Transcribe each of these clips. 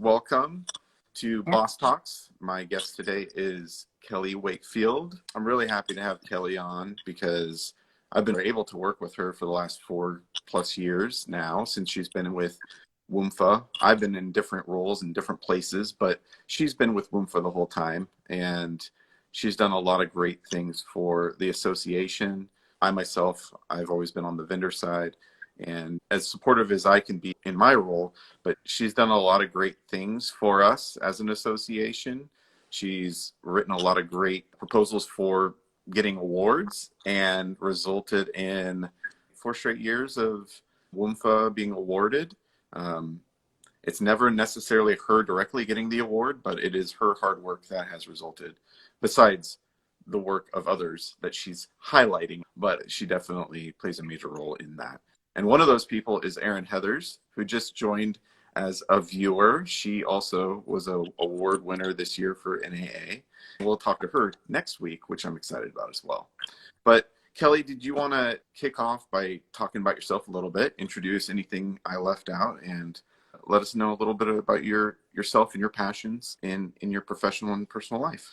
Welcome to Boss Talks. My guest today is Kelly Wakefield. I'm really happy to have Kelly on because I've been able to work with her for the last 4+ years now since she's been with WMFHA. I've been in different roles in different places, but she's been with WMFHA the whole time, and she's done a lot of great things for the association. I've always been on the vendor side, and as supportive as I can be in my role, but she's done a lot of great things for us as an association. She's written a lot of great proposals for getting awards and resulted in 4 straight years of WMFHA being awarded. It's never necessarily her directly getting the award, but it is her hard work that has resulted, besides the work of others that she's highlighting, but she definitely plays a major role in that. And one of those people is Erin Heathers, who just joined as a viewer. She also was an award winner this year for NAA. We'll talk to her next week, which I'm excited about as well. But Kelly, did you want to kick off by talking about yourself a little bit, introduce anything I left out, and let us know a little bit about yourself and your passions in your professional and personal life?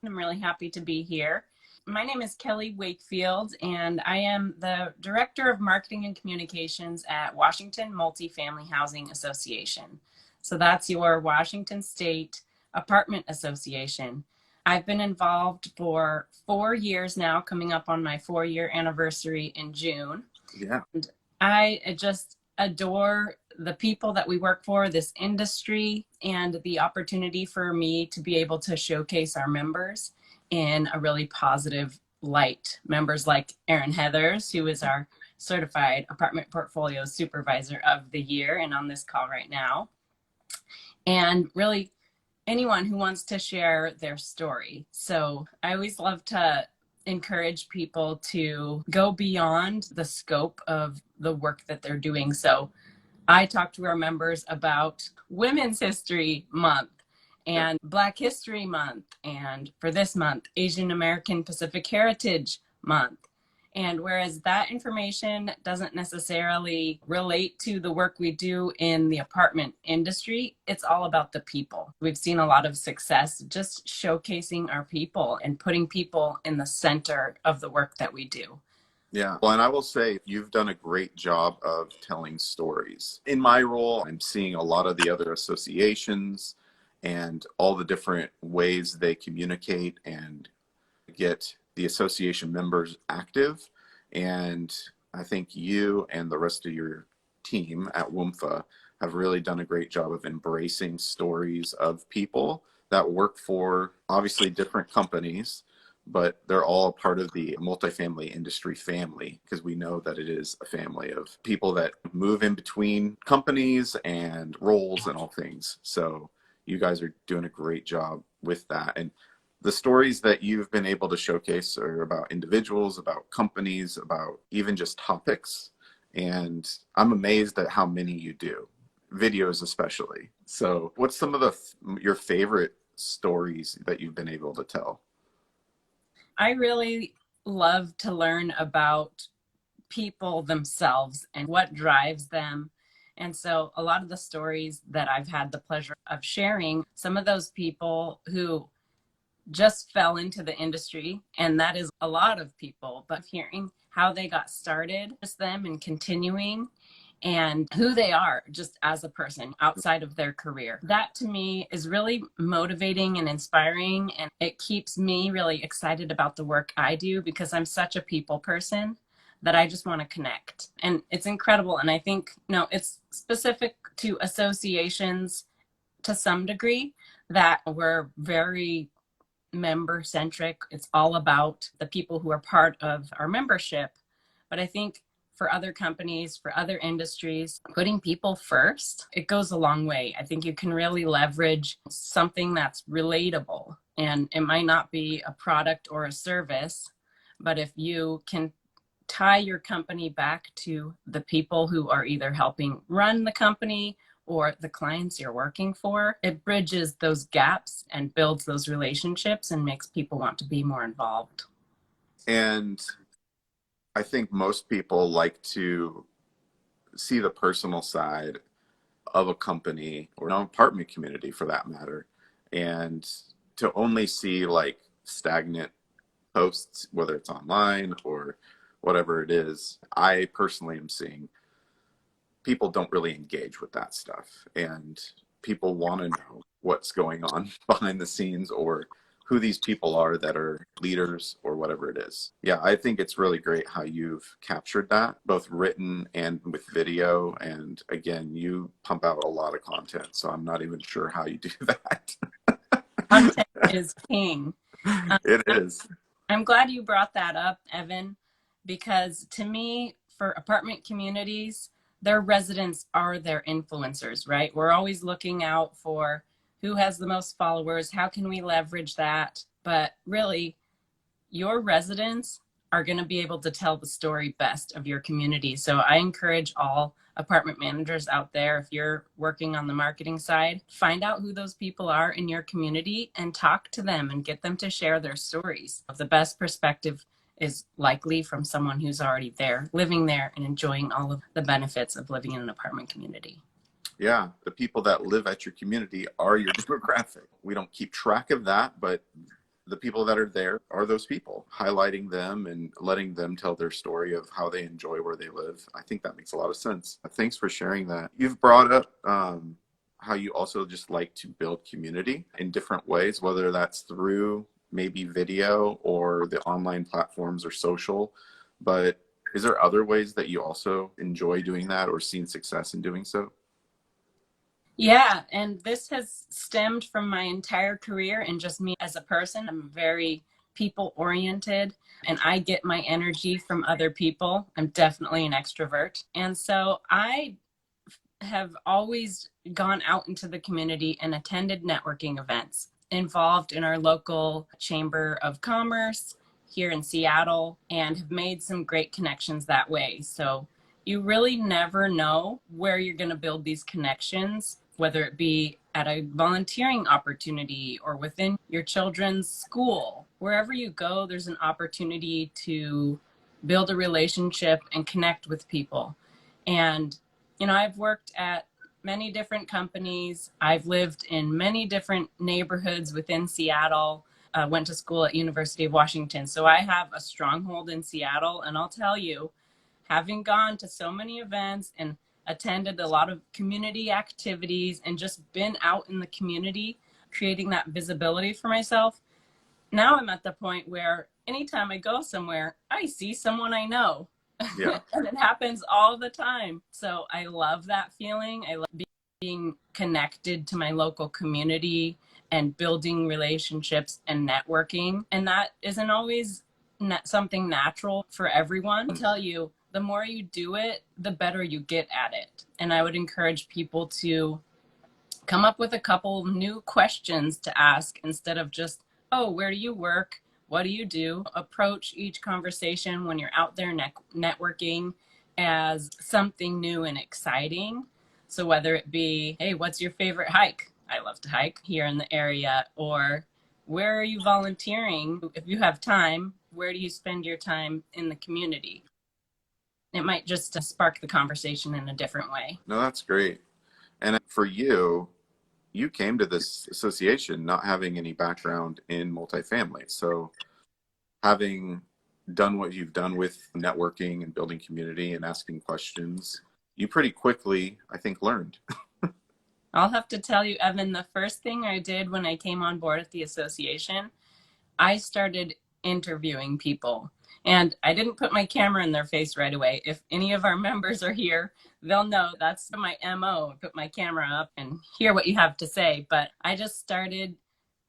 I'm really happy to be here. My name is Kelly Wakefield, and I am the Director of Marketing and Communications at Washington Multifamily Housing Association. So that's your Washington State Apartment Association. I've been involved for 4 years now, coming up on my 4-year anniversary in June. Yeah. And I just adore the people that we work for, this industry, and the opportunity for me to be able to showcase our members in a really positive light. Members like Erin Heathers, who is our Certified Apartment Portfolio Supervisor of the Year and on this call right now. And really anyone who wants to share their story. So I always love to encourage people to go beyond the scope of the work that they're doing. So I talk to our members about Women's History Month and Black History Month, and for this month, Asian American Pacific Heritage Month. And whereas that information doesn't necessarily relate to the work we do in the apartment industry, it's all about the people. We've seen a lot of success just showcasing our people and putting people in the center of the work that we do. Yeah. Well, and I will say you've done a great job of telling stories. In my role, I'm seeing a lot of the other associations and all the different ways they communicate and get the association members active. And I think you and the rest of your team at WMFHA have really done a great job of embracing stories of people that work for obviously different companies, but they're all part of the multifamily industry family, because we know that it is a family of people that move in between companies and roles and all things. So you guys are doing a great job with that. And the stories that you've been able to showcase are about individuals, about companies, about even just topics. And I'm amazed at how many you do, videos especially. So what's some of your favorite stories that you've been able to tell? I really love to learn about people themselves and what drives them. And so a lot of the stories that I've had the pleasure of sharing, some of those people who just fell into the industry, and that is a lot of people, but hearing how they got started, just them and continuing, and who they are just as a person outside of their career. That to me is really motivating and inspiring, and it keeps me really excited about the work I do because I'm such a people person that I just want to connect. And it's incredible. And I think, it's specific to associations to some degree that we're very member centric. It's all about the people who are part of our membership. But I think for other companies, for other industries, putting people first, it goes a long way. I think you can really leverage something that's relatable, and it might not be a product or a service, but if you can tie your company back to the people who are either helping run the company or the clients you're working for, it bridges those gaps and builds those relationships and makes people want to be more involved. And I think most people like to see the personal side of a company or an apartment community for that matter. And to only see like stagnant posts, whether it's online or whatever it is, I personally am seeing people don't really engage with that stuff. And people want to know what's going on behind the scenes or who these people are that are leaders or whatever it is. Yeah, I think it's really great how you've captured that, both written and with video. And again, you pump out a lot of content, so I'm not even sure how you do that. Content is king. It is. I'm glad you brought that up, Evan, because to me, for apartment communities, their residents are their influencers, right? We're always looking out for who has the most followers, how can we leverage that? But really, your residents are going to be able to tell the story best of your community. So I encourage all apartment managers out there, if you're working on the marketing side, find out who those people are in your community and talk to them and get them to share their stories. The best perspective is likely from someone who's already there, living there and enjoying all of the benefits of living in an apartment community. Yeah, the people that live at your community are your demographic. We don't keep track of that, but the people that are there are those people, highlighting them and letting them tell their story of how they enjoy where they live. I think that makes a lot of sense. Thanks for sharing that. You've brought up how you also just like to build community in different ways, whether that's through maybe video or the online platforms or social. But is there other ways that you also enjoy doing that or seen success in doing so? Yeah, and this has stemmed from my entire career and just me as a person. I'm very people oriented and I get my energy from other people. I'm definitely an extrovert. And so I have always gone out into the community and attended networking events involved in our local Chamber of Commerce here in Seattle and have made some great connections that way. So you really never know where you're going to build these connections, whether it be at a volunteering opportunity or within your children's school. Wherever you go, there's an opportunity to build a relationship and connect with people. And, you know, I've worked at many different companies. I've lived in many different neighborhoods within Seattle. Went to school at University of Washington. So I have a stronghold in Seattle. And I'll tell you, having gone to so many events and attended a lot of community activities and just been out in the community, creating that visibility for myself, now I'm at the point where anytime I go somewhere, I see someone I know. Yeah. And it happens all the time. So I love that feeling. I love being connected to my local community and building relationships and networking. And that isn't always something natural for everyone. I'll tell you, the more you do it, the better you get at it. And I would encourage people to come up with a couple new questions to ask instead of just, oh, where do you work? What do you do? Approach each conversation when you're out there networking as something new and exciting. So whether it be, hey, what's your favorite hike? I love to hike here in the area. Or where are you volunteering? If you have time, where do you spend your time in the community? It might just spark the conversation in a different way. No, that's great. And for you, you came to this association not having any background in multifamily. So having done what you've done with networking and building community and asking questions, you pretty quickly, I think, learned. I'll have to tell you, Evan, the first thing I did when I came on board at the association, I started interviewing people. And I didn't put my camera in their face right away. If any of our members are here, they'll know that's my MO. I put my camera up and hear what you have to say. But I just started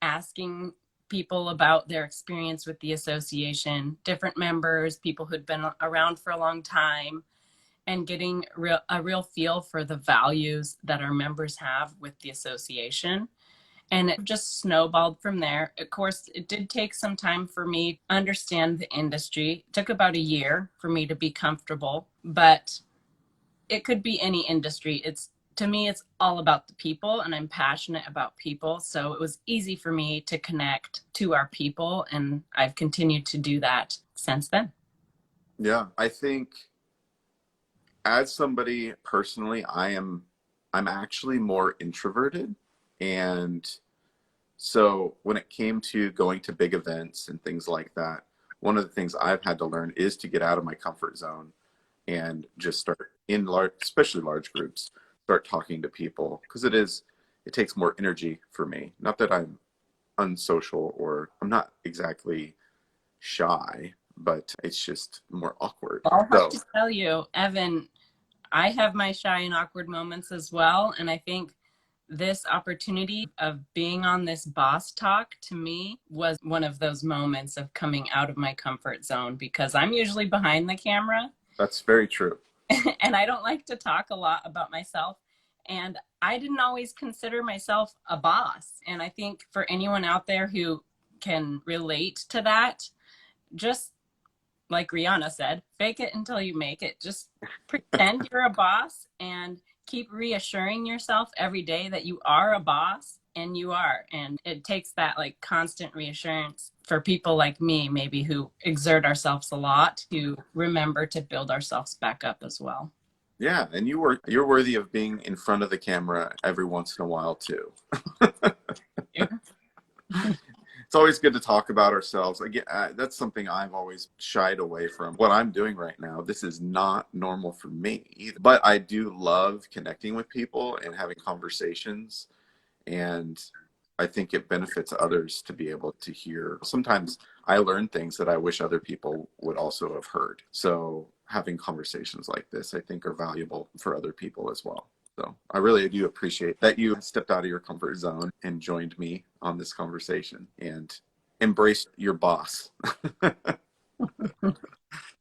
asking people about their experience with the association, different members, people who'd been around for a long time, and getting a real feel for the values that our members have with the association. And it just snowballed from there. Of course, it did take some time for me to understand the industry. It took about a year for me to be comfortable, but it could be any industry. To me, it's all about the people, and I'm passionate about people. So it was easy for me to connect to our people, and I've continued to do that since then. Yeah, I think as somebody personally, I am I'm actually more introverted. And so when it came to going to big events and things like that, one of the things I've had to learn is to get out of my comfort zone and just start in large, especially large groups, start talking to people, because it takes more energy for me. Not that I'm unsocial or I'm not exactly shy, but it's just more awkward. I'll have So to tell you, Evan, I have my shy and awkward moments as well. And I think this opportunity of being on this boss talk to me was one of those moments of coming out of my comfort zone, because I'm usually behind the camera that's very true. and I don't like to talk a lot about myself. And I didn't always consider myself a boss. And I think for anyone out there who can relate to that, just like Rihanna said, fake it until you make it. Just pretend you're a boss and keep reassuring yourself every day that you are a boss, and you are. And it takes that like constant reassurance for people like me, maybe who exert ourselves a lot, to remember to build ourselves back up as well. Yeah, and you're worthy of being in front of the camera every once in a while too. It's always good to talk about ourselves. Again, that's something I've always shied away from. What I'm doing right now, this is not normal for me either. But I do love connecting with people and having conversations. And I think it benefits others to be able to hear. Sometimes I learn things that I wish other people would also have heard. So having conversations like this, I think, are valuable for other people as well. So I really do appreciate that you stepped out of your comfort zone and joined me on this conversation and embraced your boss. Boss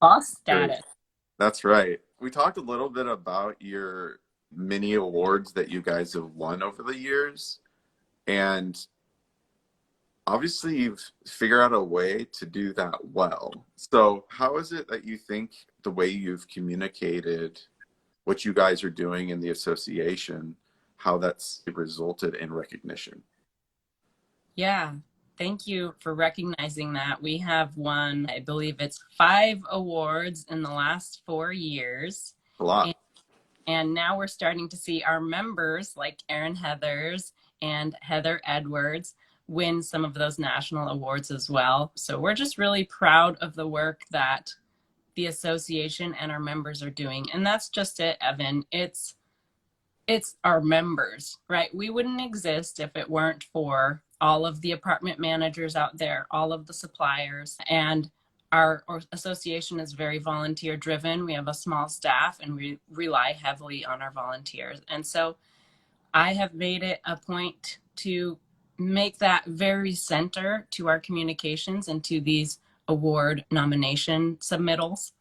Great. status. That's right. We talked a little bit about your many awards that you guys have won over the years. And obviously you've figured out a way to do that well. So how is it that you think the way you've communicated what you guys are doing in the association, how that's resulted in recognition? Yeah. Thank you for recognizing that. We have won, I believe it's 5 awards in the last 4 years. A lot. And now we're starting to see our members like Erin Heathers and Heather Edwards win some of those national awards as well. So we're just really proud of the work that the association and our members are doing. And that's just it, Evan. It's our members, right? We wouldn't exist if it weren't for all of the apartment managers out there, all of the suppliers, and our association is very volunteer driven. We have a small staff and we rely heavily on our volunteers. And so I have made it a point to make that very center to our communications and to these award nomination submittals.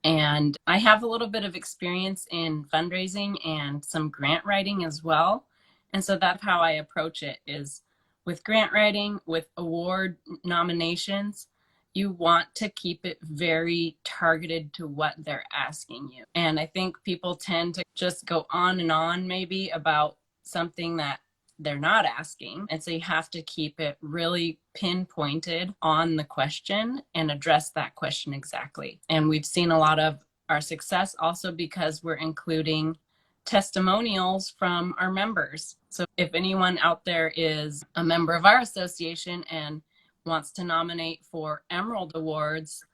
And I have a little bit of experience in fundraising and some grant writing as well. And so that's how I approach it, is with grant writing, with award nominations, you want to keep it very targeted to what they're asking you. And I think people tend to just go on and on maybe about something that they're not asking. And so you have to keep it really pinpointed on the question and address that question exactly. And we've seen a lot of our success also because we're including testimonials from our members. So if anyone out there is a member of our association and wants to nominate for Emerald Awards,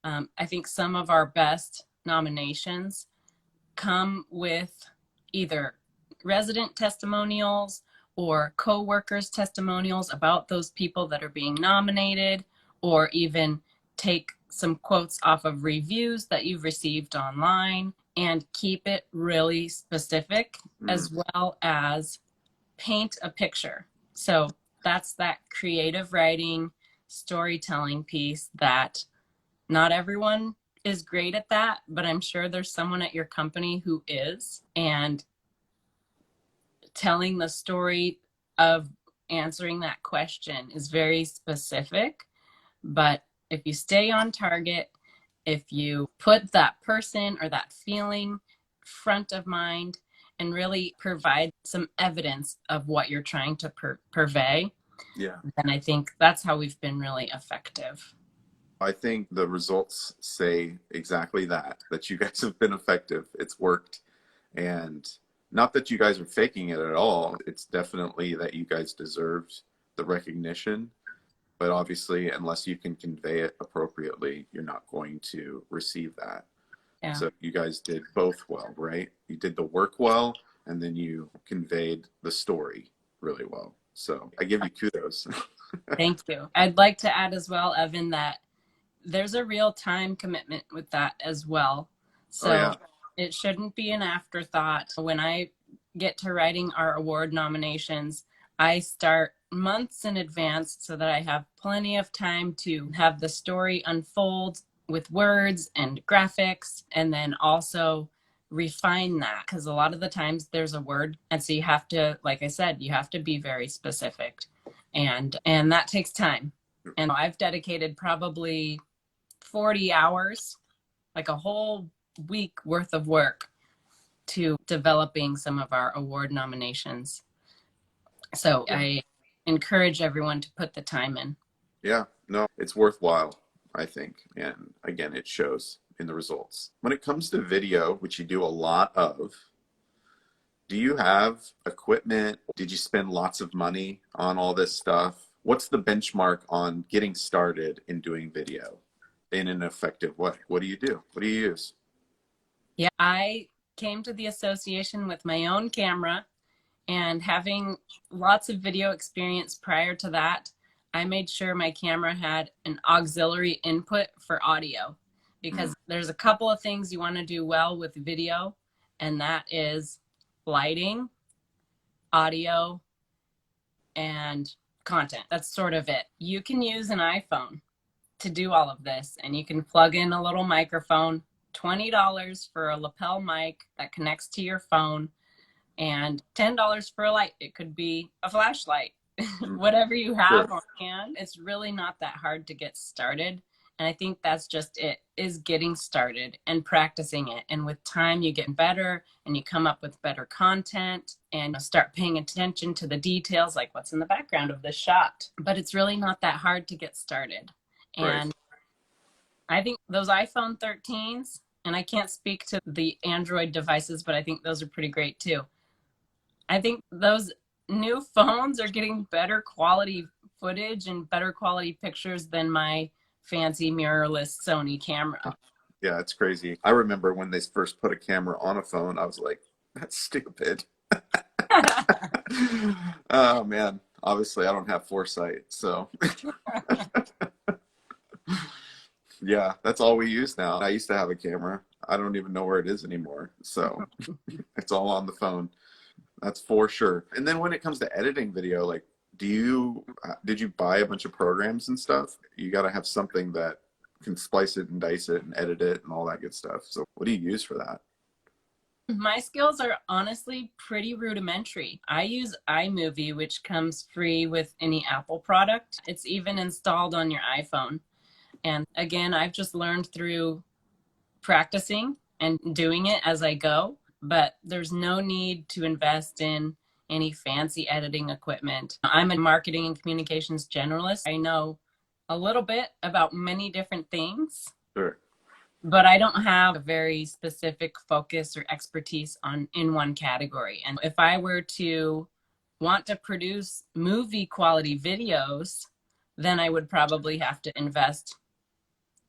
I think some of our best nominations come with either resident testimonials or co-workers testimonials about those people that are being nominated, or even take some quotes off of reviews that you've received online and keep it really specific, as well as paint a picture. So that's that creative writing, storytelling piece that not everyone is great at that, but I'm sure there's someone at your company who is. And telling the story of answering that question is very specific. But if you stay on target, if you put that person or that feeling front of mind and really provide some evidence of what you're trying to purvey, Yeah. then I think that's how we've been really effective. I think the results say exactly that you guys have been effective. It's worked. And Not that you guys are faking it at all. It's definitely that you guys deserved the recognition. But obviously, unless you can convey it appropriately, you're not going to receive that. Yeah. So you guys did both well, right? You did the work well, and then you conveyed the story really well. So I give you kudos. Thank you. I'd like to add as well, Evan, that there's a real time commitment with that as well. So Oh, yeah. it shouldn't be an afterthought. When I get to writing our award nominations, I start months in advance so that I have plenty of time to have the story unfold with words and graphics, and then also refine that, because a lot of the times there's a word, and so you have to, like I said, you have to be very specific, and that takes time. And I've dedicated probably 40 hours, like a whole week worth of work, to developing some of our award nominations. So I encourage everyone to put the time in. Yeah, no, it's worthwhile, I think. And again, it shows in the results. When it comes to video, which you do a lot of, do you have equipment? Did you spend lots of money on all this stuff? What's the benchmark on getting started in doing video in an effective way? What do you do? What do you use? Yeah, I came to the association with my own camera, and having lots of video experience prior to that, I made sure my camera had an auxiliary input for audio, because there's a couple of things you want to do well with video, and that is lighting, audio, and content. That's sort of it. You can use an iPhone to do all of this, and you can plug in a little microphone, $20 for a lapel mic that connects to your phone, and $10 for a light. It could be a flashlight, whatever you have on hand. It's really not that hard to get started. And I think that's just it, is getting started and practicing it. And with time, you get better and you come up with better content and start paying attention to the details, like what's in the background of this shot. But it's really not that hard to get started. And I think those iPhone 13s, and I can't speak to the Android devices, but I think those are pretty great too. I think those new phones are getting better quality footage and better quality pictures than my fancy mirrorless Sony camera. Yeah, it's crazy. I remember when they first put a camera on a phone, I was like, that's stupid. Oh, man. Obviously, I don't have foresight. So, yeah, that's all we use now. I used to have a camera. I don't even know where it is anymore. So, it's all on the phone. That's for sure. And then when it comes to editing video, like, did you buy a bunch of programs and stuff? You got to have something that can splice it and dice it and edit it and all that good stuff. So what do you use for that? My skills are honestly pretty rudimentary. I use iMovie, which comes free with any Apple product. It's even installed on your iPhone. And again, I've just learned through practicing and doing it as I go, but there's no need to invest in any fancy editing equipment. I'm a marketing and communications generalist. I know a little bit about many different things, Sure. but I don't have a very specific focus or expertise in one category. And if I were to want to produce movie quality videos, then I would probably have to invest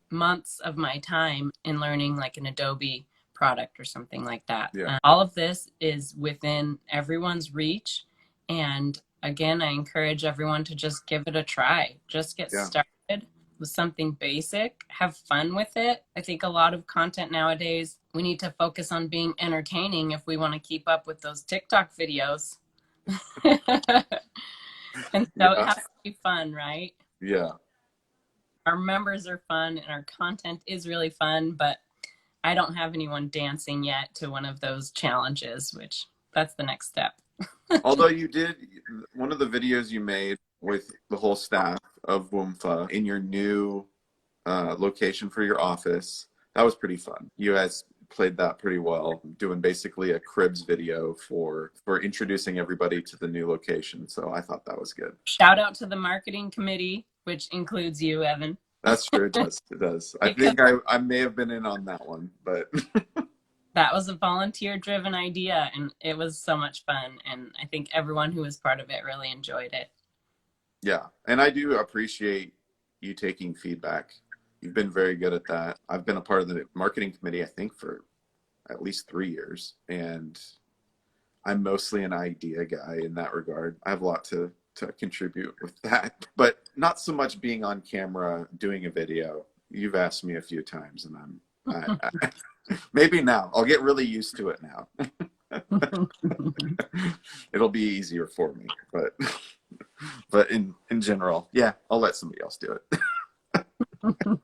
months of my time in learning like an Adobe product or something like that. Yeah. All of this is within everyone's reach. And again, I encourage everyone to just give it a try. Just get started with something basic, have fun with it. I think a lot of content nowadays, we need to focus on being entertaining if we want to keep up with those TikTok videos. And so it has to be fun, right? Yeah. Our members are fun and our content is really fun, but I don't have anyone dancing yet to one of those challenges, which that's the next step. Although you did, one of the videos you made with the whole staff of WMFHA in your new location for your office, that was pretty fun. You guys played that pretty well, doing basically a cribs video for introducing everybody to the new location. So I thought that was good. Shout out to the marketing committee, which includes you, Evan. That's true. It does. It does. I think I may have been in on that one, but That was a volunteer driven idea, and it was so much fun. And I think everyone who was part of it really enjoyed it. Yeah. And I do appreciate you taking feedback. You've been very good at that. I've been a part of the marketing committee, I think, for at least 3 years. And I'm mostly an idea guy in that regard. I have a lot to contribute with that, but not so much being on camera doing a video. You've asked me a few times, and maybe now I'll get really used to it now. It'll be easier for me, but in general, yeah, I'll let somebody else do it.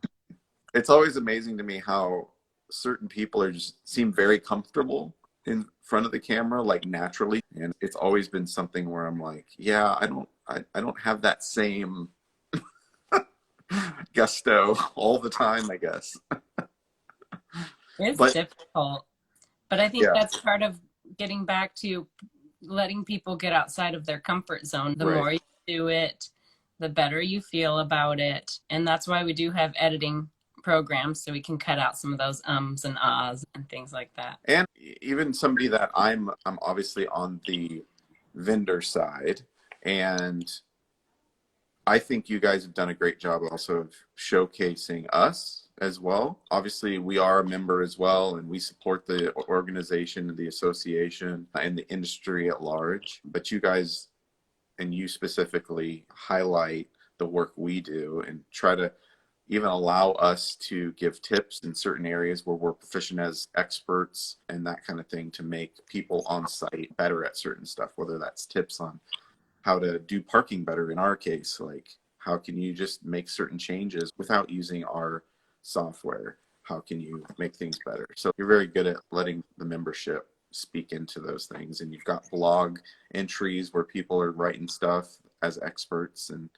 It's always amazing to me how certain people seem very comfortable in front of the camera, like naturally. And it's always been something where I'm like, yeah, I don't have that same gusto all the time, I guess. It's difficult, but I think yeah, that's part of getting back to letting people get outside of their comfort zone. The more you do it, the better you feel about it. And that's why we do have editing programs, so we can cut out some of those ums and ahs and things like that. And even somebody that I'm obviously on the vendor side, and I think you guys have done a great job also of showcasing us as well. Obviously, we are a member as well, and we support the organization, the association, and the industry at large. But you guys, and you specifically, highlight the work we do and try to even allow us to give tips in certain areas where we're proficient as experts and that kind of thing, to make people on site better at certain stuff, whether that's tips on how to do parking better in our case, like how can you just make certain changes without using our software? How can you make things better? So you're very good at letting the membership speak into those things. And you've got blog entries where people are writing stuff as experts, and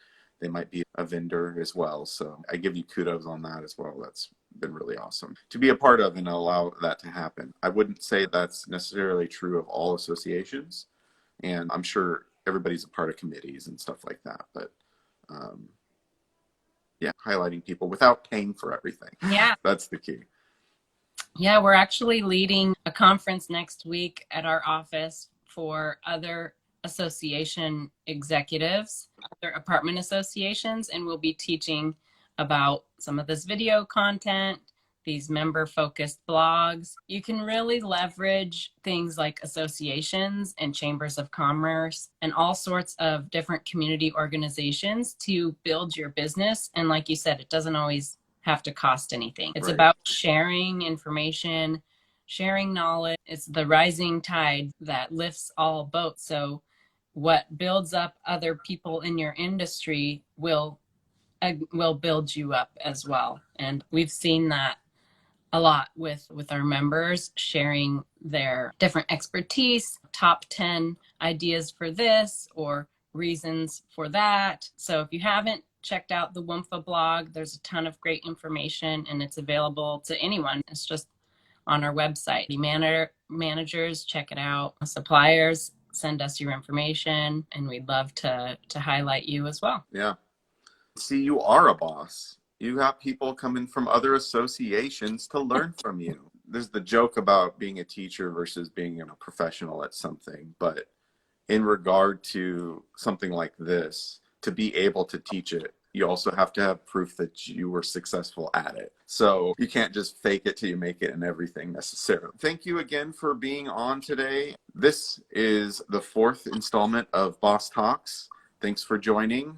they might be a vendor as well. So I give you kudos on that as well. That's been really awesome to be a part of and allow that to happen. I wouldn't say that's necessarily true of all associations, and I'm sure everybody's a part of committees and stuff like that. But yeah, highlighting people without paying for everything. Yeah. That's the key. Yeah, we're actually leading a conference next week at our office for other association executives, other apartment associations, and we'll be teaching about some of this video content, these member-focused blogs. You can really leverage things like associations and chambers of commerce and all sorts of different community organizations to build your business. And like you said, it doesn't always have to cost anything. It's about sharing information, sharing knowledge. It's the rising tide that lifts all boats. So what builds up other people in your industry will build you up as well. And we've seen that a lot with our members sharing their different expertise, top 10 ideas for this or reasons for that. So if you haven't checked out the WMFHA blog, there's a ton of great information, and it's available to anyone. It's just on our website. Managers, check it out. Suppliers, send us your information, and we'd love to highlight you as well. Yeah. See, you are a boss. You got people coming from other associations to learn from you. There's the joke about being a teacher versus being a professional at something. But in regard to something like this, to be able to teach it, you also have to have proof that you were successful at it. So you can't just fake it till you make it and everything necessarily. Thank you again for being on today. This is the 4th installment of Boss Talks. Thanks for joining.